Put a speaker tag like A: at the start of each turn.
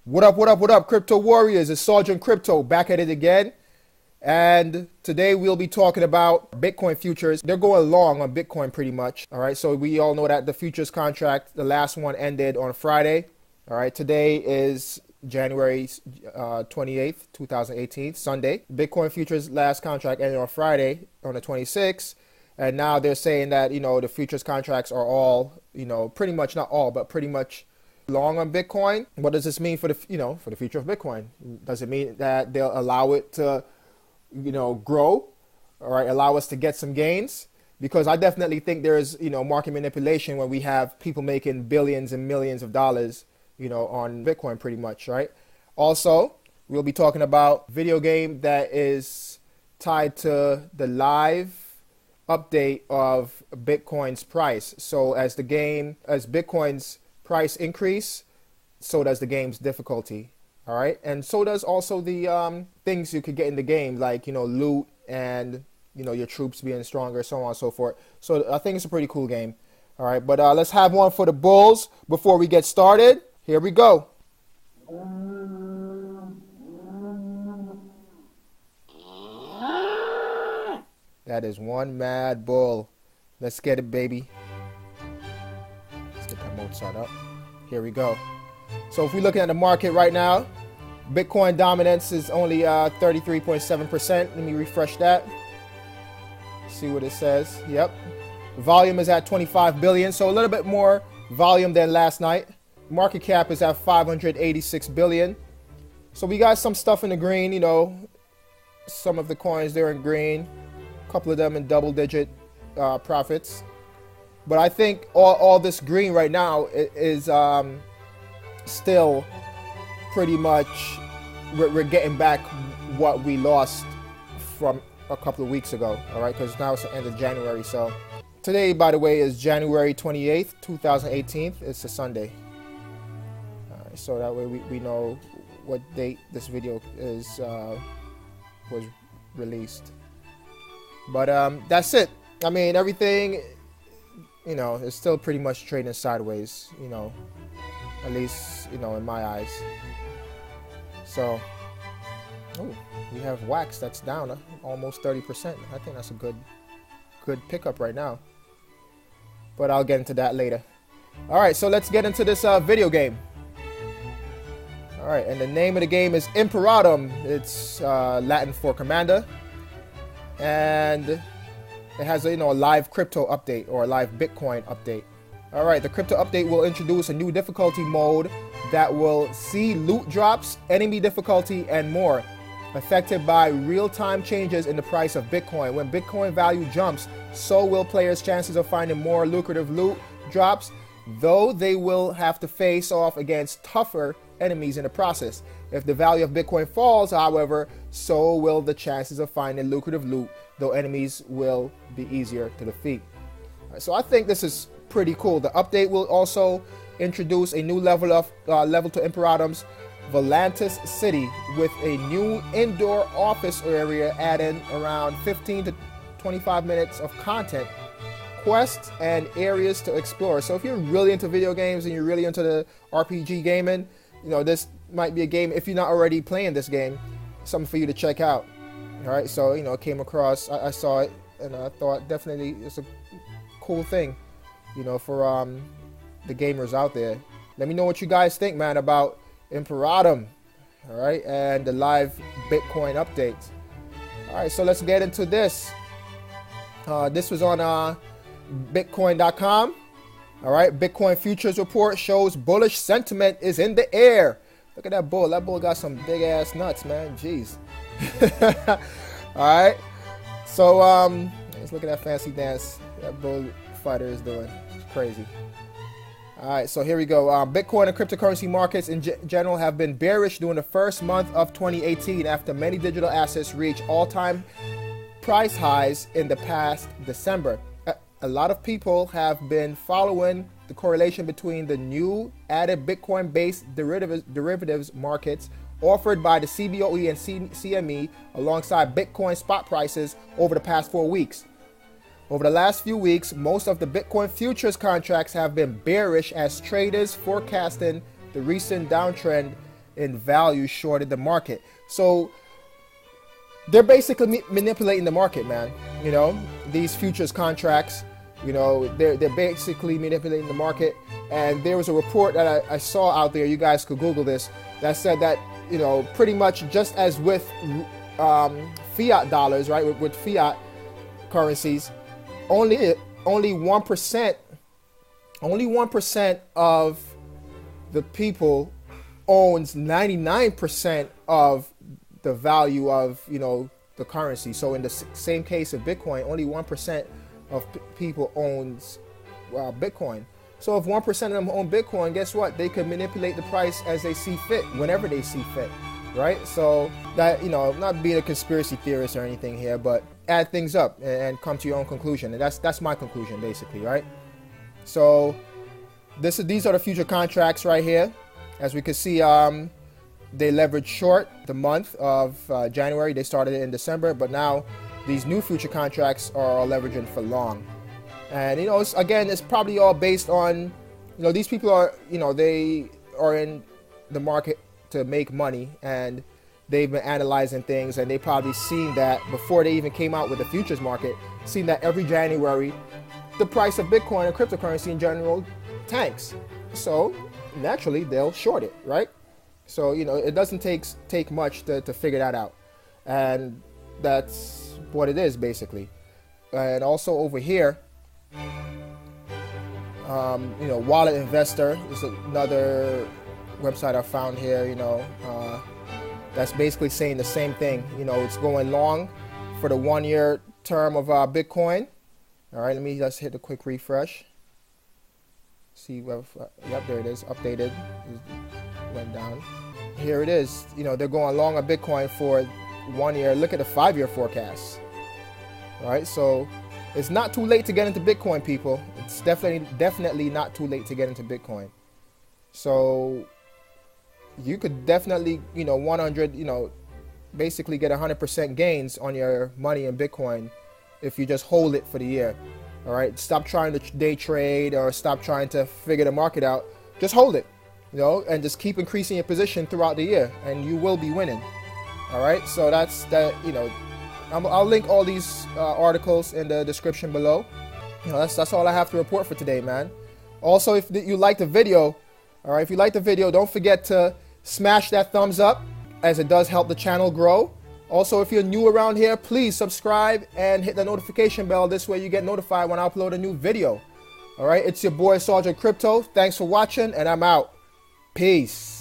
A: What up, what up, what up, Crypto Warriors? It's Sergeant Crypto back at it again. And today we'll be talking about Bitcoin futures. They're going long on Bitcoin pretty much. All right, so we all know that the futures contract, the last one ended on Friday. All right, today is January 28th, 2018, Sunday. Bitcoin futures last contract ended on Friday on the 26th. And now they're saying that, the futures contracts are all, pretty much, not all, but pretty much long on Bitcoin. What does this mean for the future of Bitcoin? Does it mean that they'll allow it to, grow, all right, allow us to get some gains? Because I definitely think there's, market manipulation when we have people making billions and millions of dollars, on Bitcoin pretty much, right? Also, we'll be talking about video game that is tied to the live update of Bitcoin's price. So as Bitcoin's price increase, so does the game's difficulty. All right, and so does also the things you could get in the game, like loot and your troops being stronger, so on and so forth. So I think it's a pretty cool game. All right, but let's have one for the bulls before we get started. Here we go. That is one mad bull. Let's get it, baby. Let's get that Mozart up. Here we go. So if we're looking at the market right now, Bitcoin dominance is only 33.7%. Let me refresh that. See what it says. Yep. Volume is at 25 billion, so a little bit more volume than last night. Market cap is at 586 billion. So we got some stuff in the green, some of the coins, they're in green. A couple of them in double-digit profits. But I think all this green right now is still pretty much, we're getting back what we lost from a couple of weeks ago, all right? Because now it's the end of January. So today, by the way, is January 28th, 2018. It's a Sunday. All right, so that way we know what date this video was released. But that's it. I mean, everything, is still pretty much trading sideways, at least, in my eyes. So, we have wax that's down almost 30%. I think that's a good pickup right now. But I'll get into that later. All right, so let's get into this video game. All right, and the name of the game is Imperato. It's Latin for commander. And it has a live crypto update or a live Bitcoin update. All right, the crypto update will introduce a new difficulty mode that will see loot drops, enemy difficulty, and more, affected by real-time changes in the price of Bitcoin. When Bitcoin value jumps, so will players' chances of finding more lucrative loot drops, though they will have to face off against tougher enemies in the process. If the value of Bitcoin falls, however, so will the chances of finding lucrative loot, though enemies will be easier to defeat. So I think this is pretty cool. The update will also introduce a new level to Imperatom's Volantis City with a new indoor office area, adding around 15 to 25 minutes of content, quests, and areas to explore. So if you're really into video games and you're really into the RPG gaming, this might be a game, if you're not already playing this game, something for you to check out. All right, so it came across, I saw it, and I thought definitely it's a cool thing, for the gamers out there. Let me know what you guys think, man, about Imperato, all right, and the live Bitcoin updates. All right, so let's get into this. This was on Bitcoin.com. All right, Bitcoin futures report shows bullish sentiment is in the air. Look at that bull. That bull got some big ass nuts, man. Jeez. All right. So let's look at that fancy dance that bull fighter is doing. It's crazy. All right, so here we go. Bitcoin and cryptocurrency markets in general have been bearish during the first month of 2018 after many digital assets reached all-time price highs in the past December. A lot of people have been following the correlation between the new added Bitcoin-based derivatives markets offered by the CBOE and CME alongside Bitcoin spot prices over the past 4 weeks. Over the last few weeks, most of the Bitcoin futures contracts have been bearish as traders forecasting the recent downtrend in value shorted the market. So they're basically manipulating the market, man. You know, these futures contracts, you know, they're basically manipulating the market. And there was a report that I saw out there, you guys could Google this, that said that, you know, pretty much just as with fiat dollars, right, with fiat currencies, only 1% of the people owns 99% of the value of, you know, the currency. So in the same case of Bitcoin, only 1% of people owns Bitcoin. So if 1% of them own Bitcoin, guess what? They could manipulate the price as they see fit, whenever they see fit, right? So that, you know, not being a conspiracy theorist or anything here, but add things up and come to your own conclusion. And that's my conclusion, basically, right? So these are the future contracts right here. As we can see, they leveraged short the month of January. They started it in December, but now these new future contracts are leveraging for long. And, you know, it's probably all based on, you know, these people are, you know, they are in the market to make money, and they've been analyzing things, and they probably seen that before they even came out with the futures market, seen that every January, the price of Bitcoin and cryptocurrency in general tanks. So naturally, they'll short it, right? So, you know, it doesn't take much to figure that out. And that's what it is, basically. And also over here, you know, Wallet Investor is another website I found here, you know, that's basically saying the same thing. You know, it's going long for the 1-year term of Bitcoin. All right, let me just hit a quick refresh. See, yep, there it is, updated, it went down. Here it is, you know, they're going long on Bitcoin for 1 year. Look at the 5-year forecast. All right, so it's not too late to get into Bitcoin, people. It's definitely not too late to get into Bitcoin. So you could definitely, you know, 100, you know, basically get 100% gains on your money in Bitcoin if you just hold it for the year. All right, stop trying to day trade or stop trying to figure the market out. Just hold it, you know, and just keep increasing your position throughout the year, and you will be winning. All right, so that's that. You know, I'll link all these articles in the description below. You know, that's all I have to report for today, man. Also, if you like the video, all right, if you like the video, don't forget to smash that thumbs up, as it does help the channel grow. Also, if you're new around here, please subscribe and hit the notification bell. This way you get notified when I upload a new video. All right, it's your boy Sergeant Crypto. Thanks for watching, and I'm out. Peace.